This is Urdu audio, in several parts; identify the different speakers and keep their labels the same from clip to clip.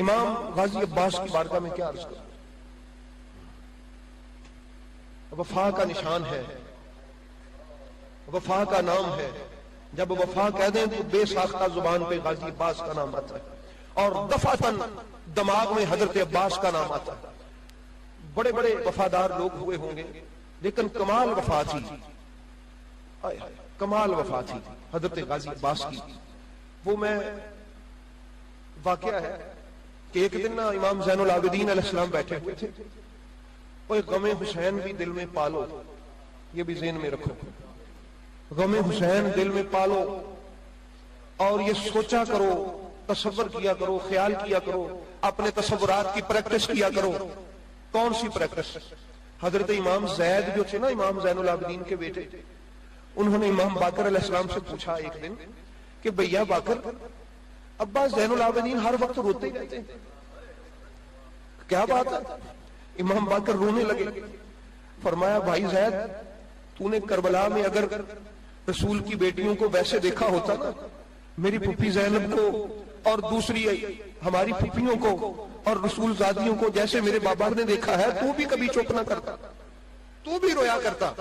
Speaker 1: امام غازی عباس کی بارگاہ میں کیا عرض کروں؟ وفا کا نشان ہے، وفا کا نام ہے. جب وفا کہہ دیں تو بے ساختہ زبان پہ غازی عباس کا نام آتا ہے، اور دفعتاً دماغ میں حضرت عباس کا نام آتا ہے. بڑے بڑے وفادار لوگ ہوئے ہوں گے، لیکن کمال وفا تھی، کمال وفا تھی حضرت غازی عباس کی. وہ میں واقعہ ہے کہ ایک دن نا امام زین العابدین علیہ السلام بیٹھے ہوئے تھے. وہ غم حسین بھی دل میں پالو، یہ بھی ذہن میں رکھو، غم حسین دل میں پالو، اور یہ سوچا کرو، تصور کیا کرو، خیال کیا کرو، اپنے تصورات کی پریکٹس کیا کرو. کون سی پریکٹس؟ حضرت امام زید جو تھے نا، امام زین العابدین کے بیٹے، انہوں نے امام باقر علیہ السلام سے پوچھا ایک دن کہ بھیا باقر، ابا زین العابدین ہر وقت روتے ہی رہتے ہیں، کیا بات ہے؟ امام باقر رونے لگے. فرمایا بھائی زید، تو نے کربلا میں اگر رسول کی بیٹیوں کو ویسے دیکھا ہوتا نا، میری پھپھی زینب کو اور دوسری ہماری پھپھیوں کو اور رسول زادیوں کو جیسے میرے بابا نے دیکھا ہے، تو بھی کبھی چپ نہ کرتا، تو بھی رویا کرتا.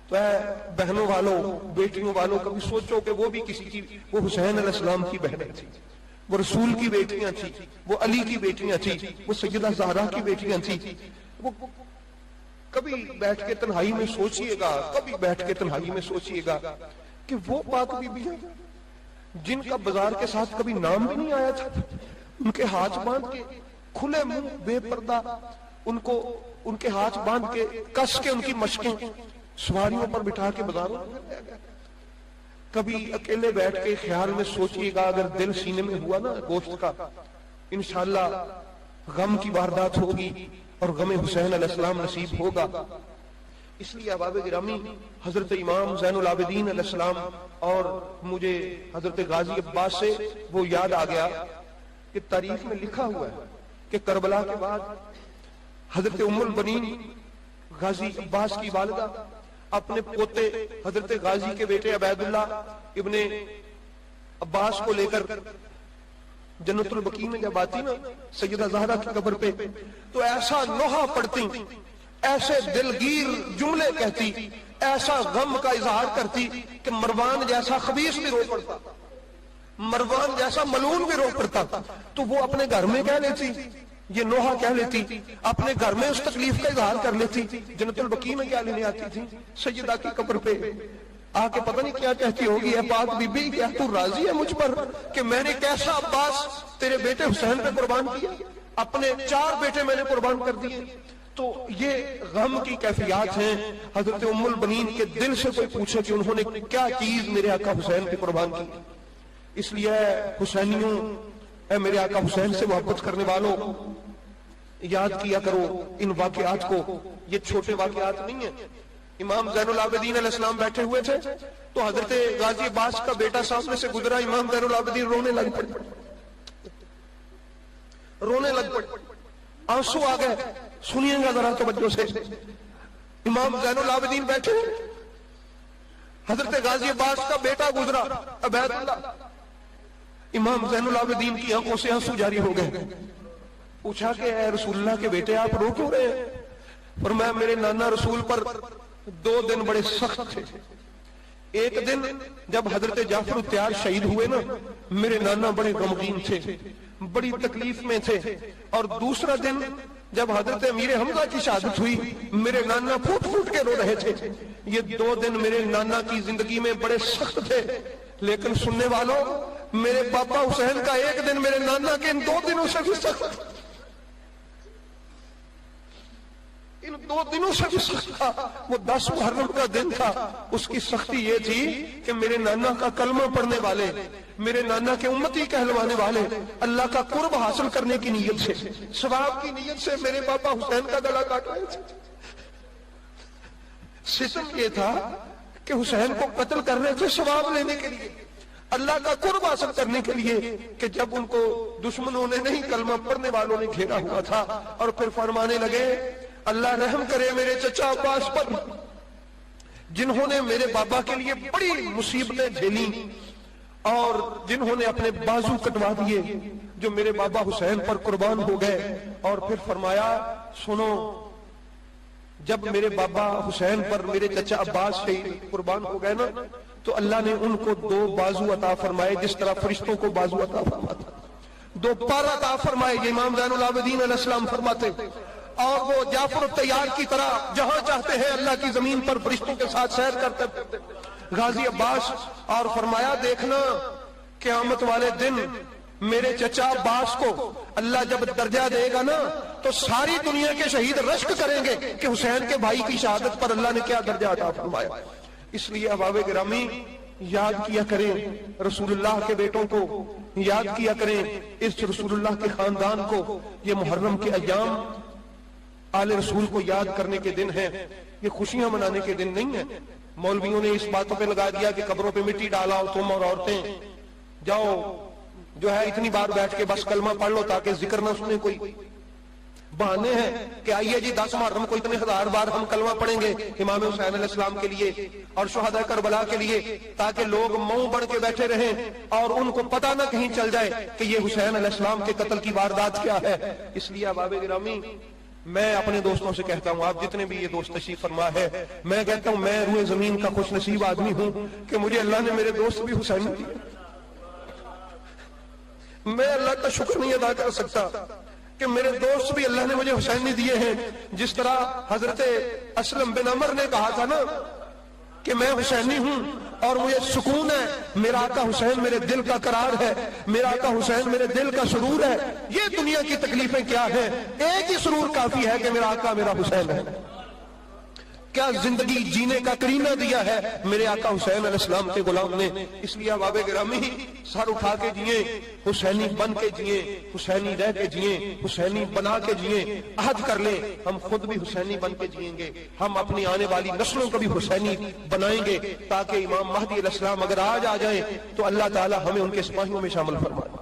Speaker 1: تو اے بہنوں والوں، بیٹیوں والوں، کبھی سوچو کہ وہ بھی کسی کی، وہ حسین علیہ السلام کی بہنیں تھی، وہ رسول کی بیٹیاں تھی، وہ علی کی بیٹیاں تھی، وہ سیدہ زہرا کی بیٹیاں تھی. وہ کبھی بیٹھ کے تنہائی میں سوچئے گا، کبھی بیٹھ کے تنہائی میں سوچئے گا کہ وہ پاک بیویاں جن کا بازار کے ساتھ کبھی نام بھی نہیں آیا تھا، ان کے ہاتھ باندھ کے کھلے منہ بے پردہ، ان کے ہاتھ باندھ کے کس کے ان کی مشقیں سواریوں پر بٹھا کے بازاروں میں. کبھی اکیلے بیٹھ کے خیال میں سوچئے گا، اگر دل سینے میں ہوا نا گوشت کا، انشاءاللہ غم کی واردات ہوگی اور غم حسین علیہ السلام نصیب ہوگا. اس لیے احباب گرامی، حضرت امام زین العابدین علیہ السلام اور مجھے حضرت غازی عباس سے وہ یاد آ گیا کہ تاریخ میں لکھا ہوا ہے کہ کربلا کے بعد حضرت ام البنین غازی عباس کی والدہ اپنے پوتے حضرت غازی کے بیٹے عبید اللہ ابن عباس کو لے کر جنت البقیع میں جب آتی نا سیدہ زہرا کی قبر پہ، تو ایسا نوحہ پڑھتی، ایسے دلگیر جملے کہتی، ایسا غم کا اظہار کرتی کہ مروان جیسا خبیث بھی رو پڑتا، مروان جیسا ملعون بھی رو پڑتا. تو وہ اپنے گھر میں کہہ لیتی، یہ نوحہ کہہ لیتی، اپنے گھر میں اس تکلیف کا اظہار کر لیتی. جنت البقیع میں کیا لینے آتی تھی؟ سیدہ کی قبر پہ آ کے پتہ نہیں کیا کہتی ہوگی، اے پاک بی بی، کیا تو راضی ہے مجھ پر کہ میں نے کیسا عباس تیرے بیٹے حسین پہ قربان کیا؟ اپنے 4 بیٹے میں نے قربان کر دیے. تو یہ غم کی کیفیات ہیں. حضرت ام البنین کے دل سے کوئی پوچھے کہ انہوں نے کیا چیز میرے آقا حسین پہ قربان کی. اس لیے حسینیوں، اے میرے آقا حسین سے محبت کرنے والوں، یاد کیا کرو ان واقعات کو. یہ چھوٹے واقعات نہیں ہیں. امام زین العابدین علیہ السلام بیٹھے ہوئے تھے تو حضرت غازی عباس کا بیٹا سامنے سے گزرا. امام زین العابدین رونے لگ پڑے، رونے لگ پڑے، آنسو آ گئے. سنیے گا ذرا توجہ سے. امام زین العابدین بیٹھے، حضرت غازی عباس کا بیٹا گزرا عبید اللہ. امام زین العابدین کی آنکھوں سے آنسو جاری ہو گئے. پوچھا کہ اے رسول اللہ کے بیٹے، آپ رو کیوں رہے ہیں؟ فرمایا میرے نانا رسول پر 2 دن بڑے سخت تھے. ایک دن جب حضرت جعفر الطیار شہید ہوئے نا، میرے نانا بڑے غمگین تھے، بڑی تکلیف میں تھے. اور دوسرا دن جب حضرت امیر حمزہ کی شہادت ہوئی، میرے نانا پھوٹ پھوٹ کے رو رہے تھے. یہ 2 دن میرے نانا کی زندگی میں بڑے سخت تھے. لیکن سننے والوں، میرے پاپا حسین کا ایک دن میرے نانا کے ان 2 دنوں سے بھی سخت، ان 2 دنوں سے بھی سخت تھا. وہ 10 محرم کا دن تھا. اس کی سختی یہ تھی کہ میرے نانا کا کلمہ پڑھنے والے، میرے نانا کے امتی کہلوانے والے، اللہ کا قرب حاصل کرنے کی نیت سے، ثواب کی نیت سے میرے پاپا حسین کا گلا کاٹ رہے تھے. ستم یہ تھا کہ حسین کو قتل کر رہے تھے ثواب لینے کے لیے، اللہ کا قرب حاصل کرنے کے لیے، کہ جب ان کو دشمنوں نے نہیں کلمہ پڑھنے والوں نے گھیرا ہوا تھا. اور پھر فرمانے لگے اللہ رحم کرے میرے چچا عباس پر، جنہوں نے میرے بابا کے لیے بڑی مصیبتیں جھیلی اور جنہوں نے اپنے بازو کٹوا دیے، جو میرے بابا حسین پر قربان ہو گئے، اور پھر فرمایا سنو، جب میرے بابا حسین پر میرے چچا عباس شہید قربان ہو گئے نا، تو اللہ نے ان کو 2 بازو عطا فرمائے، جس طرح فرشتوں کو بازو عطا فرماتا، 2 پر عطا فرمائے، یہ امام زین العابدین علیہ السلام فرماتے، اور وہ جعفر الطیار کی طرح جہاں چاہتے ہیں اللہ کی زمین پر فرشتوں کے ساتھ سیر کرتے تھے غازی عباس، اور فرمایا دیکھنا قیامت والے دن میرے چچا عباس کو اللہ جب درجہ دے گا نا، تو ساری دنیا کے شہید رشک کریں گے کہ حسین کے بھائی کی شہادت پر اللہ نے کیا درجہ عطا فرمایا۔ اس لیے احباب گرامی یاد کیا کریں رسول اللہ کے بیٹوں کو، یاد کیا کریں اس رسول اللہ کے خاندان کو۔ یہ محرم کے ایام آل رسول کو یاد کرنے کے دن ہیں، یہ خوشیاں منانے کے دن نہیں ہیں۔ مولویوں نے اس باتوں پہ لگا دیا کہ قبروں پہ مٹی ڈالا، تم اور عورتیں جاؤ جو ہے اتنی بار بیٹھ کے بس کلمہ پڑھ لو تاکہ ذکر نہ سنے کوئی۔ بہانے ہیں کہ آئیے جی 10 محرم کو اتنے 1000 بار ہم کلمہ پڑھیں گے امام حسین علیہ السلام کے لیے اور شہداء کربلا کے لیے، تاکہ لوگ منہ بن کے بیٹھے رہیں اور ان کو پتہ نہ کہیں چل جائے کہ یہ حسین علیہ السلام کے قتل کی واردات کیا ہے۔ اس لیے احباب گرامی میں اپنے دوستوں سے کہتا ہوں، آپ جتنے بھی یہ دوست تشریف فرما ہے، میں کہتا ہوں میں روئے زمین کا خوش نصیب آدمی ہوں کہ مجھے اللہ نے میرے دوست بھی حسین دیے۔ میں اللہ کا شکر نہیں ادا کر سکتا کہ میرے دوست بھی اللہ نے مجھے حسینی دیے ہیں۔ جس طرح حضرت اسلم بن عمر نے کہا تھا نا کہ میں حسینی ہوں اور مجھے سکون ہے، میرا آقا حسین میرے دل کا قرار ہے، میرا آقا حسین میرے دل کا سرور ہے۔ یہ دنیا کی تکلیفیں کیا ہیں، ایک ہی سرور کافی ہے کہ میرا آقا میرا حسین ہے۔ کیا زندگی جینے کا کرینہ دیا ہے میرے آقا حسین علیہ السلام کے غلام نے۔ اس لیے احباب گرامی سر اٹھا کے جئیں، حسینی بن کے جئیں، حسینی رہ کے جئیں، حسینی بنا کے جئیں۔ عہد کر لیں ہم خود بھی حسینی بن کے جئیں گے، ہم اپنی آنے والی نسلوں کو بھی حسینی بنائیں گے، تاکہ امام مہدی علیہ السلام اگر آج آ جائیں تو اللہ تعالی ہمیں ان کے سپاہیوں میں شامل فرمائے۔